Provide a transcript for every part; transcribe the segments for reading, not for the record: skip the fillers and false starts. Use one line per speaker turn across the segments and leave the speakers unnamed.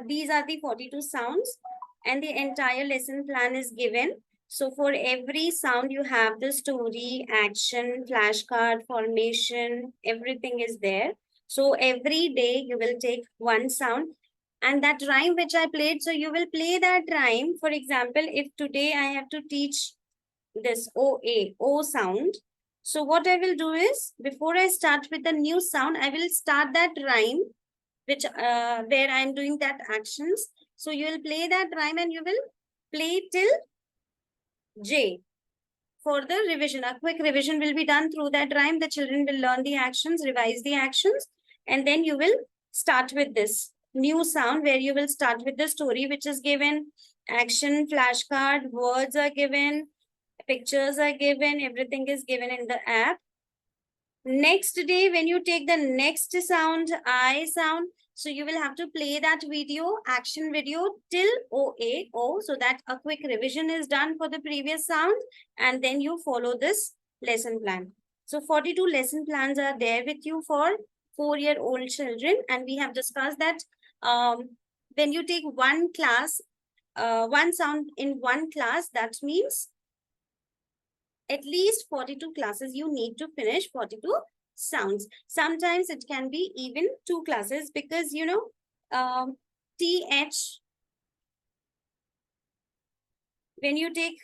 these are the 42 sounds and the entire lesson plan is given. So for every sound, you have the story, action, flashcard, formation, everything is there. So every day you will take one sound and that rhyme which I played. So you will play that rhyme. For example, if today I have to teach this O sound. So what I will do is before I start with the new sound, I will start that rhyme which where I'm doing that actions. So you will play that rhyme and you will play till J for the revision. A quick revision will be done through that rhyme. The children will learn the actions, revise the actions, and then you will start with this new sound where you will start with the story which is given, action, flashcard, words are given, pictures are given, everything is given in the app. Next day, when you take the next sound, I sound, so you will have to play that video, action video till O, so that a quick revision is done for the previous sound, and then you follow this lesson plan. So 42 lesson plans are there with you for 4-year-old children, and we have discussed that when you take one class, one sound in one class, that means at least 42 classes you need to finish 42 sounds. Sometimes it can be even 2 classes because, you know, TH, when you take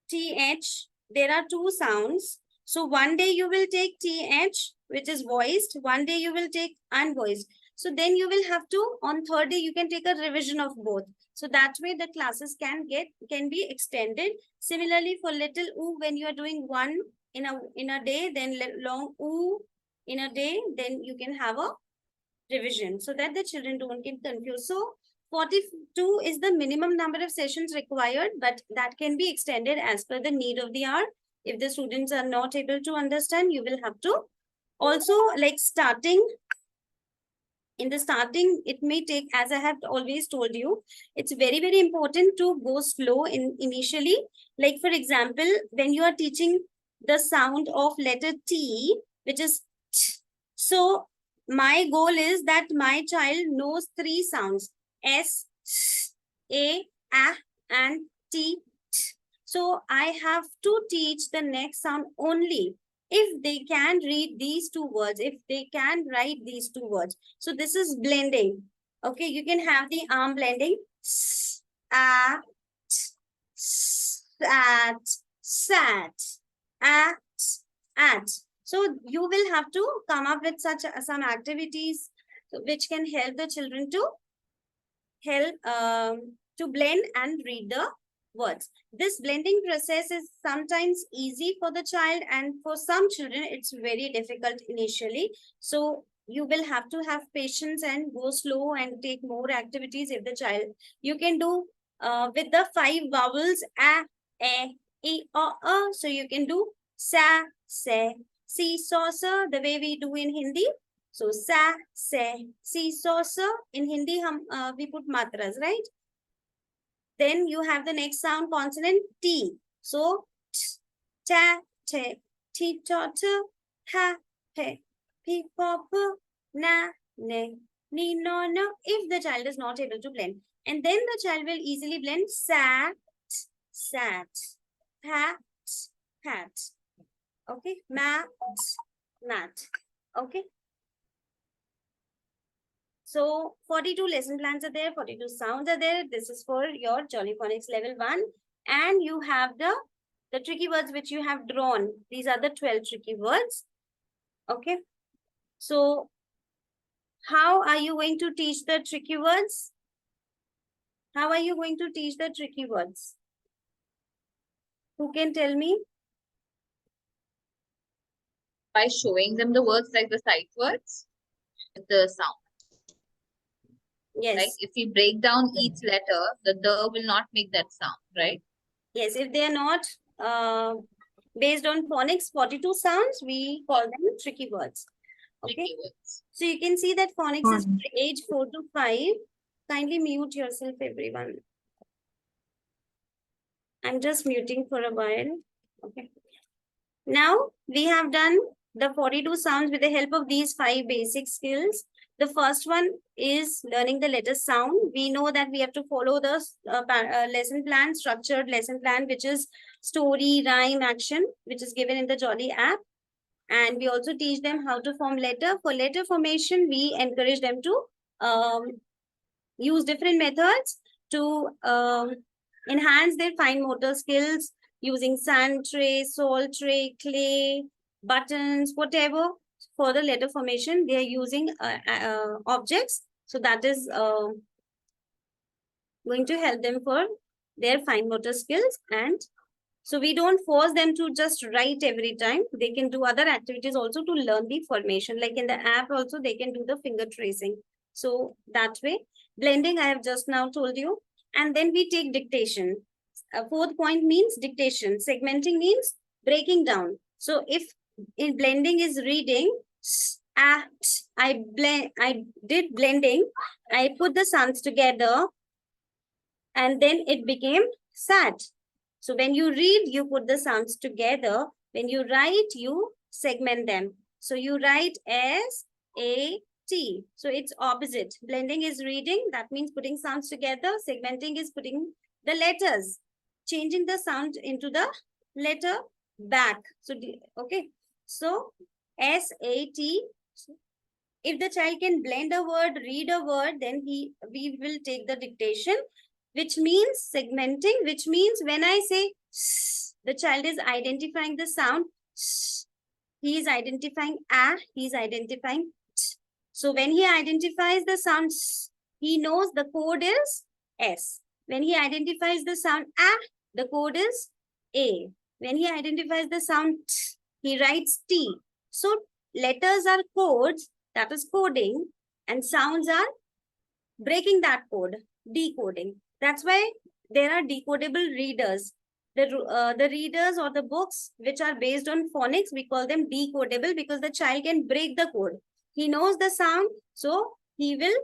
TH, there are 2 sounds. So one day you will take TH, which is voiced. One day you will take unvoiced. So then you will have to, on third day, you can take a revision of both. So that way the classes can be extended. Similarly, for little oo, when you are doing one in a day, then long oo in a day, then you can have a revision so that the children don't get confused. So 42 is the minimum number of sessions required, but that can be extended as per the need of the hour. If the students are not able to understand, you will have to also, like, in the starting, it may take, as I have always told you, it's very, very important to go slow initially. Like, for example, when you are teaching the sound of letter T, which is t. So my goal is that my child knows 3 sounds: S, A, and T. So I have to teach the next sound only if they can read these 2 words, if they can write these 2 words. So this is blending. Okay, you can have the arm blending. At, sat, at. So you will have to come up with some activities which can help the children to blend and read the words. This blending process is sometimes easy for the child, and for some children it's very difficult initially. So you will have to have patience and go slow and take more activities. If the child, you can do with the 5 vowels a, e, o. So you can do sa, se, si, so, so, the way we do in Hindi. So sa, se, si, so, so. In Hindi, we put matras, right? Then you have the next sound consonant T. So t, ta, te, ti, to, to, ha, he, pi, po, po, na, ne, ni, no, no. If the child is not able to blend, and then the child will easily blend sat, sat, pat, pat. Okay, mat, mat. Okay. So 42 lesson plans are there, 42 sounds are there. This is for your JollyPhonics level 1. And you have the tricky words which you have drawn. These are the 12 tricky words. Okay. So how are you going to teach the tricky words? How are you going to teach the tricky words? Who can tell me?
By showing them the words, like the sight words, the sound.
Yes.
Like if we break down each letter, the will not make that sound, right?
Yes, if they are not based on phonics, 42 sounds, we call them tricky words. Okay.
Tricky words.
So you can see that phonics is for age 4 to 5. Kindly mute yourself, everyone. I'm just muting for a while. Okay. Now we have done the 42 sounds with the help of these 5 basic skills. The first one is learning the letter sound. We know that we have to follow the lesson plan, structured lesson plan, which is story, rhyme, action, which is given in the Jolly app. And we also teach them how to form letter. For letter formation, we encourage them to use different methods to enhance their fine motor skills using sand tray, salt tray, clay, buttons, whatever. For the letter formation, they are using objects. So that is going to help them for their fine motor skills. And so we don't force them to just write every time. They can do other activities also to learn the formation. Like in the app also, they can do the finger tracing. So that way, blending, I have just now told you. And then we take dictation. Fourth point means dictation. Segmenting means breaking down. So if in blending is reading, I did blending. I put the sounds together and then it became sad. So when you read, you put the sounds together. When you write, you segment them. So you write S-A-T. So it's opposite. Blending is reading. That means putting sounds together. Segmenting is putting the letters, changing the sound into the letter back. So, okay. So S-A-T. If the child can blend a word, read a word, then we will take the dictation, which means segmenting, which means when I say the child is identifying the sound, he is identifying a, he is identifying t. So when he identifies the sound, he knows the code is S. When he identifies the sound a, the code is A. When he identifies the sound t, he writes T. So letters are codes, that is coding, and sounds are breaking that code, decoding. That's why there are decodable readers. The readers or the books which are based on phonics, we call them decodable because the child can break the code. He knows the sound, so he will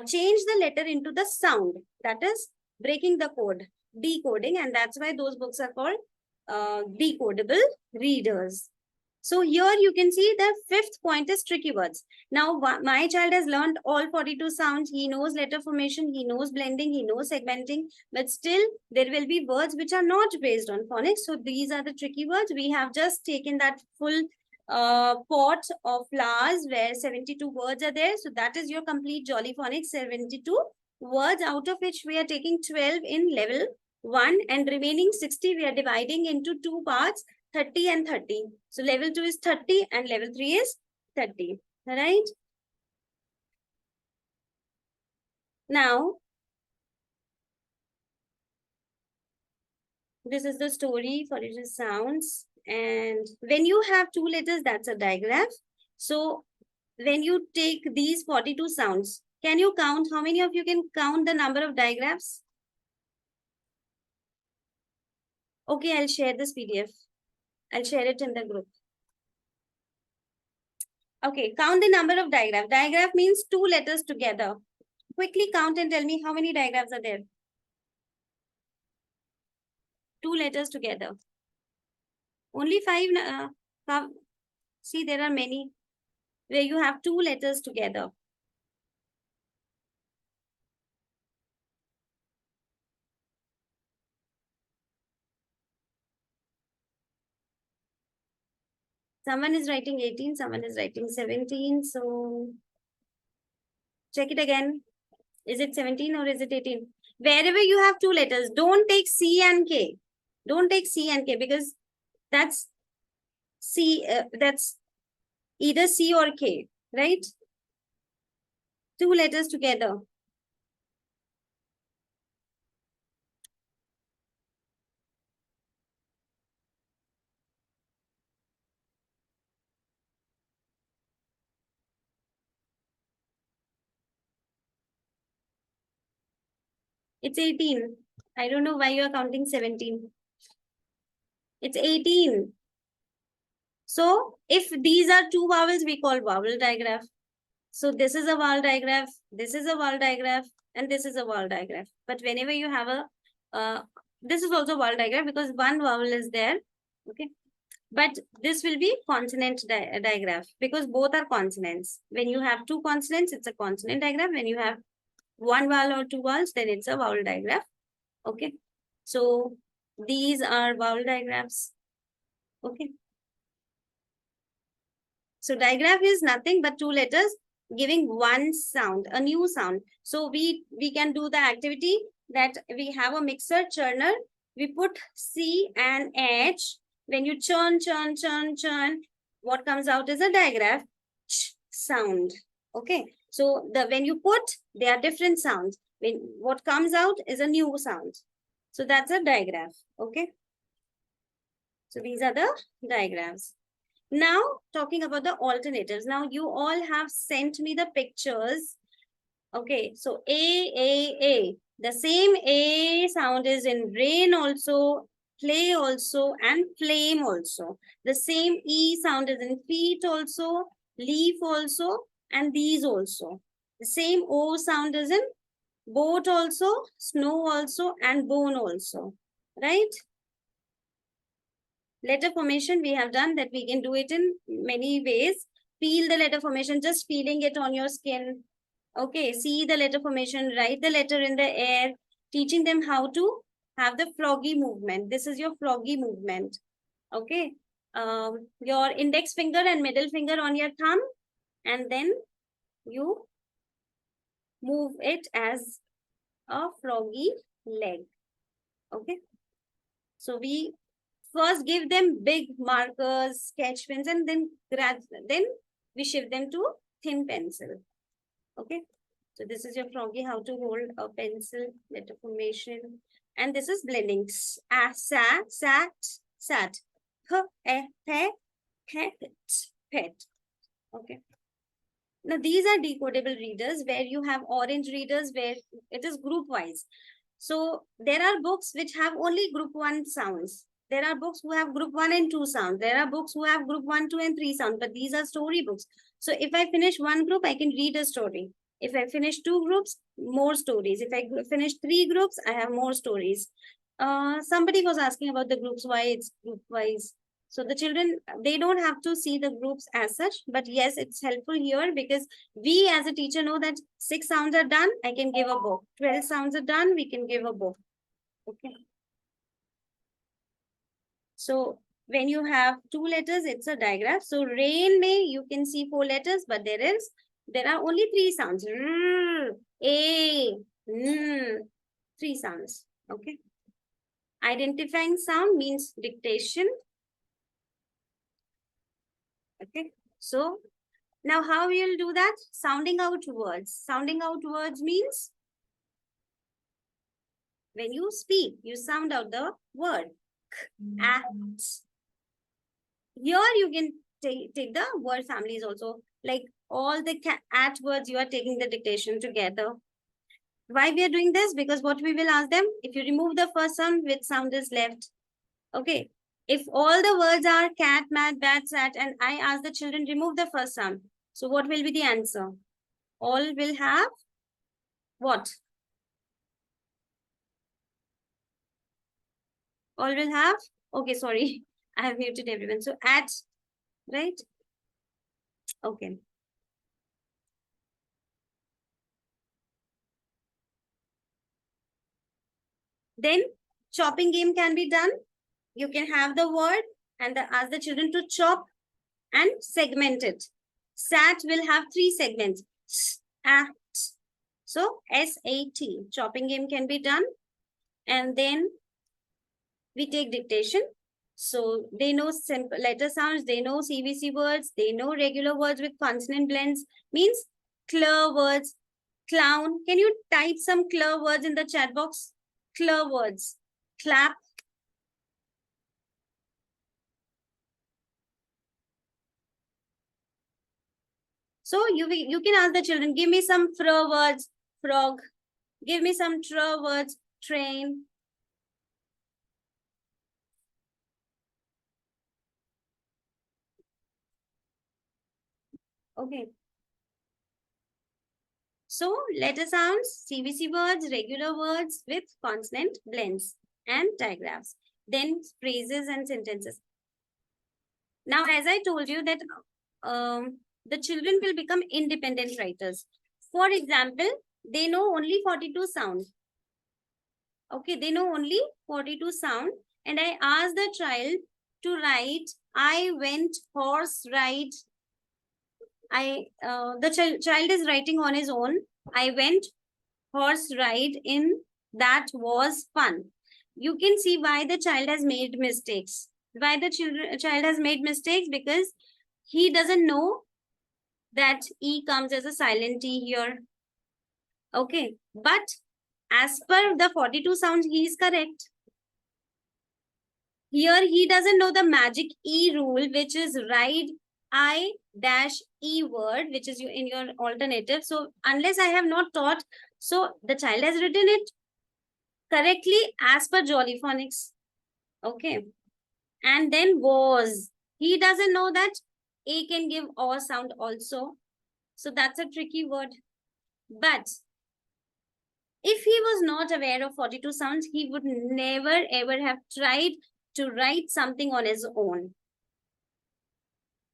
change the letter into the sound. That is breaking the code, decoding, and that's why those books are called decodable readers. So here you can see the fifth point is tricky words. Now, my child has learned all 42 sounds. He knows letter formation, he knows blending, he knows segmenting, but still there will be words which are not based on phonics. So these are the tricky words. We have just taken that full pot of flowers where 72 words are there. So that is your complete JollyPhonics 72 words, out of which we are taking 12 in level 1 and remaining 60 we are dividing into two parts, 30 and 30. So level 2 is 30 and level 3 is 30. All right. Now, this is the story for it sounds. And when you have two letters, that's a digraph. So when you take these 42 sounds, can you count? How many of you can count the number of digraphs? Okay, I'll share this PDF. I'll share it in the group. Okay, count the number of digraph. Digraph means two letters together. Quickly count and tell me how many digraphs are there. Two letters together. Only five. See, there are many where you have two letters together. Someone is writing 18, someone is writing 17. So check it again. Is it 17 or is it 18? Wherever you have two letters, don't take C and K. Don't take C and K because that's C, that's either C or K, right? Two letters together. It's 18. I don't know why you are counting 17. It's 18. So if these are two vowels, we call vowel digraph. So this is a vowel digraph, this is a vowel digraph, and this is a vowel digraph. But whenever you have a, this is also vowel digraph because one vowel is there. Okay. But this will be consonant digraph because both are consonants. When you have two consonants, it's a consonant digraph. When you have one vowel or two vowels, then it's a vowel digraph. Okay. So these are vowel digraphs. Okay. So digraph is nothing but two letters giving one sound, a new sound. So we can do the activity that we have a mixer churner. We put C and H. When you churn, what comes out is a digraph sound. Okay. So when you put, they are different sounds. When what comes out is a new sound. So that's a digraph. Okay. So these are the diagrams. Now, talking about the alternatives. Now, you all have sent me the pictures. Okay, so A. The same A sound is in rain also, play also, and flame also. The same E sound is in feet also, leaf also, and these also. The same O sound is in boat also, snow also, and bone also. Right? Letter formation, we have done that. We can do it in many ways. Feel the letter formation, just feeling it on your skin. Okay, see the letter formation, write the letter in the air, teaching them how to have the froggy movement. This is your froggy movement. Okay, your index finger and middle finger on your thumb, and then you move it as a froggy leg. Okay, so we first give them big markers, sketch pens, and then we shift them to thin pencil. Okay. So this is your froggy, how to hold a pencil, letter formation. And this is blending. Sat, sat. Pet. Okay. Now these are decodable readers where you have orange readers where it is group wise. So there are books which have only group 1 sounds. There are books who have group 1 and 2 sounds. There are books who have group 1, 2, and 3 sounds, but these are story books. So if I finish one group, I can read a story. If I finish 2 groups, more stories. If I finish 3 groups, I have more stories. Somebody was asking about the groups, why it's group wise. So the children, they don't have to see the groups as such, but yes, it's helpful here because we as a teacher know that 6 sounds are done, I can give a book. 12 sounds are done, we can give a book. Okay. So when you have 2 letters, it's a digraph. So rain may, you can see 4 letters, but there are only 3 sounds. A, 3 sounds. Okay. Identifying sound means dictation. Okay. So now how we will do that? Sounding out words. Sounding out words means when you speak, you sound out the word. At. Here you can take the word families also. Like all the at words, you are taking the dictation together. Why we are doing this? Because what we will ask them, if you remove the first sound, which sound is left? Okay. If all the words are cat, mat, bat, sat, and I ask the children remove the first sound, so what will be the answer? All will have what? All will have, okay, sorry, I have muted everyone. So at, right? Okay. Then chopping game can be done. You can have the word and ask the children to chop and segment it. Sat will have 3 segments. At. So S-A-T. Chopping game can be done. And then we take dictation. So they know simple letter sounds, they know CVC words, they know regular words with consonant blends, means clear words. Clown, can you type some clear words in the chat box? Clear words. Clap. So you can ask the children, give me some fr words, frog. Give me some tr words, train. Okay. So letter sounds, CVC words, regular words with consonant blends and digraphs. Then phrases and sentences. Now, as I told you that the children will become independent writers. For example, they know only 42 sounds. Okay, they know only 42 sound. And I asked the child to write, I went horse ride. The child is writing on his own. I went horse ride in, that was fun. You can see why the child has made mistakes. Why the child has made mistakes, because he doesn't know that E comes as a silent E here. Okay, but as per the 42 sounds, he is correct. Here he doesn't know the magic E rule, which is write I dash E word, which is in your alternative. So unless I have not taught, so the child has written it correctly as per JollyPhonics. Okay. And then was. He doesn't know that A can give or sound also. So that's a tricky word. But if he was not aware of 42 sounds, he would never ever have tried to write something on his own.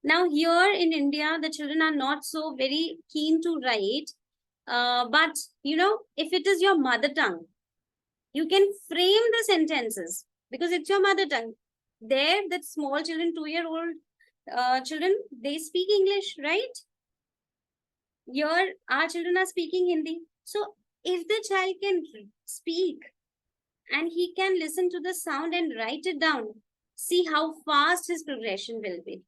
Now, here in India, the children are not so very keen to write. But, if it is your mother tongue, you can frame the sentences because it's your mother tongue. There, that small children, 2-year-old children, they speak English, right? Here, our children are speaking Hindi. So, if the child can speak and he can listen to the sound and write it down, see how fast his progression will be.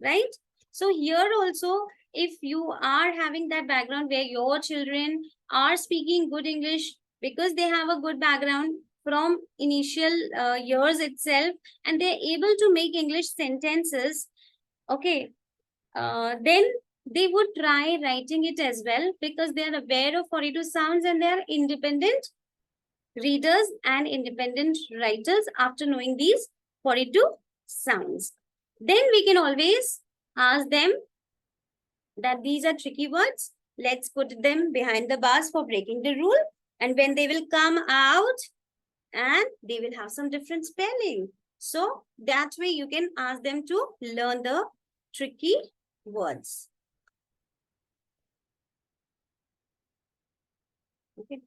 Right? So here also, if you are having that background where your children are speaking good English because they have a good background from initial years itself, and they're able to make English sentences, okay, then they would try writing it as well because they are aware of 42 sounds and they are independent readers and independent writers after knowing these 42 sounds. Then we can always ask them that these are tricky words. Let's put them behind the bars for breaking the rule. And when they will come out, and they will have some different spelling. So that way you can ask them to learn the tricky words. Okay.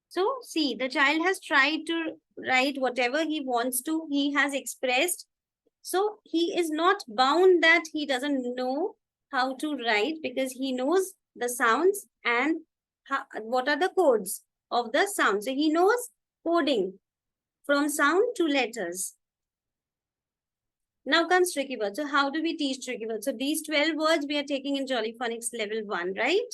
So see, the child has tried to write whatever he wants to. He has expressed. So he is not bound that he doesn't know how to write because he knows the sounds and what are the codes of the sound. So he knows coding from sound to letters. Now comes tricky words. So how do we teach tricky words? So these 12 words we are taking in JollyPhonics level 1, right?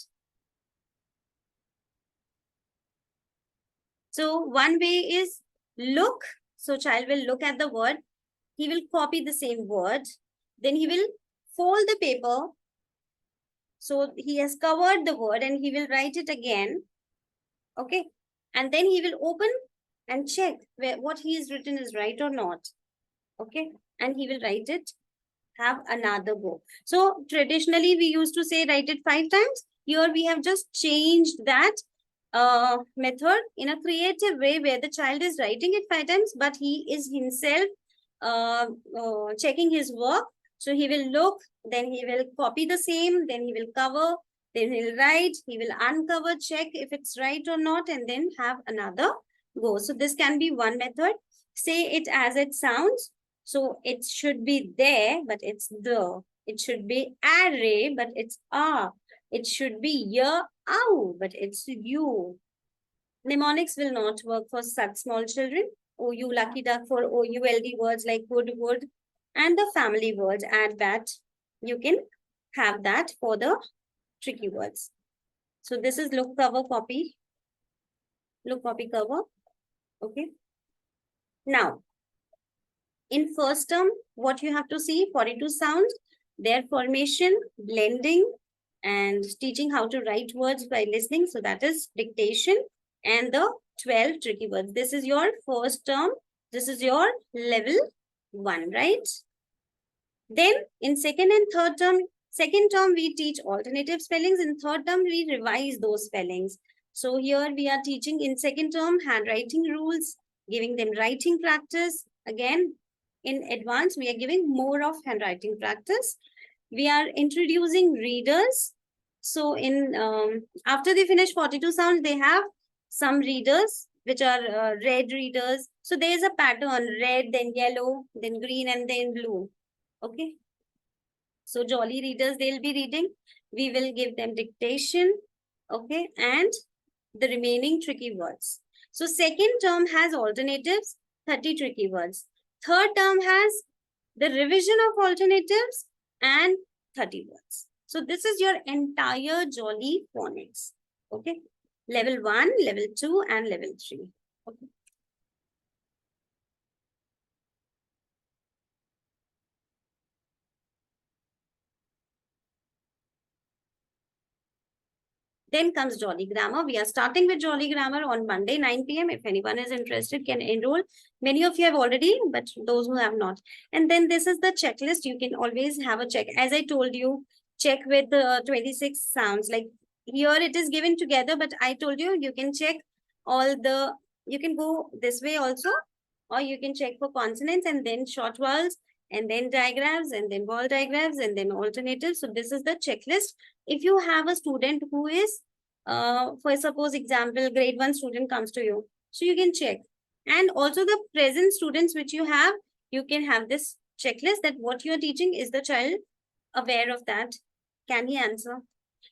So one way is look. So child will look at the word. He will copy the same word. Then he will fold the paper. So he has covered the word and he will write it again. Okay. And then he will open and check what he has written is right or not. Okay. And he will write it, have another go. So traditionally we used to say write it 5 times. Here we have just changed that method in a creative way where the child is writing it 5 times, but he is himself checking his work. So he will look, then he will copy the same, then he will cover, then he'll write, he will uncover, check if it's right or not, and then have another go. So this can be one method. Say it as it sounds. So it should be there, but it's the. It should be array, but it's a. It should be ya, ow, but it's you. Mnemonics will not work for such small children. OU, lucky duck for OULD words like good, wood, and the family words. Add that. You can have that for the tricky words. So this is look, cover, copy. Look, copy, cover. Okay. Now, in first term, what you have to see, 42 sounds, their formation, blending, and teaching how to write words by listening. So that is dictation and the 12 tricky words. This is your first term. This is your level 1, right? Then in second term, we teach alternative spellings. In third term, we revise those spellings. So here we are teaching in second term handwriting rules, giving them writing practice. Again, in advance, we are giving more of handwriting practice. We are introducing readers. So in after they finish 42 sounds, they have some readers which are red readers. So there is a pattern: red, then yellow, then green, and then blue. Okay. So jolly readers, they'll be reading. We will give them dictation. Okay. And the remaining tricky words. So second term has alternatives, 30 tricky words. Third term has the revision of alternatives and 30 words. So this is your entire Jolly phonics. Okay. Level 1, level 2, and level 3. Okay. Then comes Jolly Grammar. We are starting with Jolly Grammar on Monday, 9 p.m. If anyone is interested, can enroll. Many of you have already, but those who have not. And then this is the checklist. You can always have a check. As I told you, check with the 26 sounds. Like here it is given together, but I told you, you can check all the, you can go this way also, or you can check for consonants and then short vowels and then digraphs and then word digraphs and then alternatives. So this is the checklist. If you have a student who is, for suppose example, grade 1 student comes to you, so you can check. And also the present students which you have, you can have this checklist that what you are teaching, is the child aware of that? Can he answer?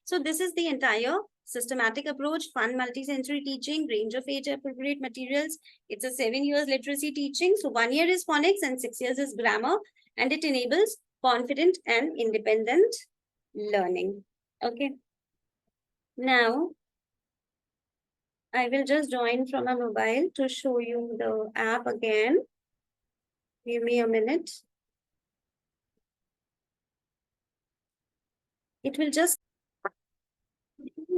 So this is the entire systematic approach, fun multi-sensory teaching, range of age appropriate materials. It's a 7 years literacy teaching. So 1 year is phonics and 6 years is grammar, and it enables confident and independent learning. Okay. Now, I will just join from a mobile to show you the app again. Give me a minute. It will just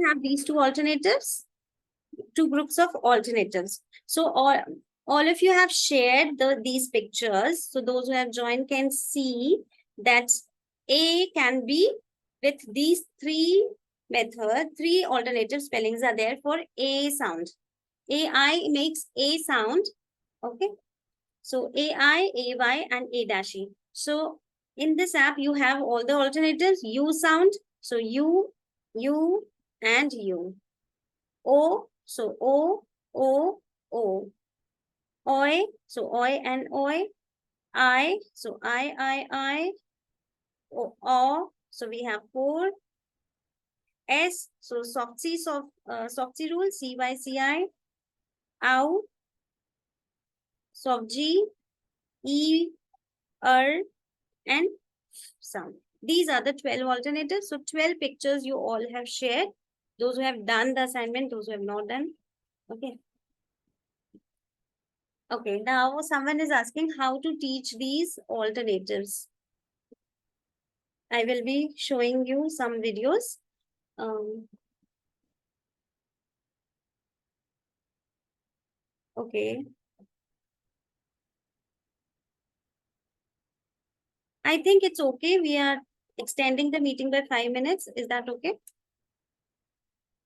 have these two alternatives, two groups of alternatives. So all of you have shared these pictures. So those who have joined can see that A can be with these three methods, three alternative spellings are there for A sound. AI makes A sound. Okay. So AI, AY, and A dash E. So in this app, you have all the alternatives. U sound. So U, and U. O, so O, O, O. Oi, so Oi and Oi. I, so I. O, so we have 4. S, so Softsy rule, CY, Ow, Soft G, E, and sound. These are the 12 alternatives. So 12 pictures you all have shared. Those who have done the assignment, those who have not done. Okay. Okay, now someone is asking how to teach these alternatives. I will be showing you some videos. Okay. I think it's okay. We are extending the meeting by 5 minutes. Is that okay?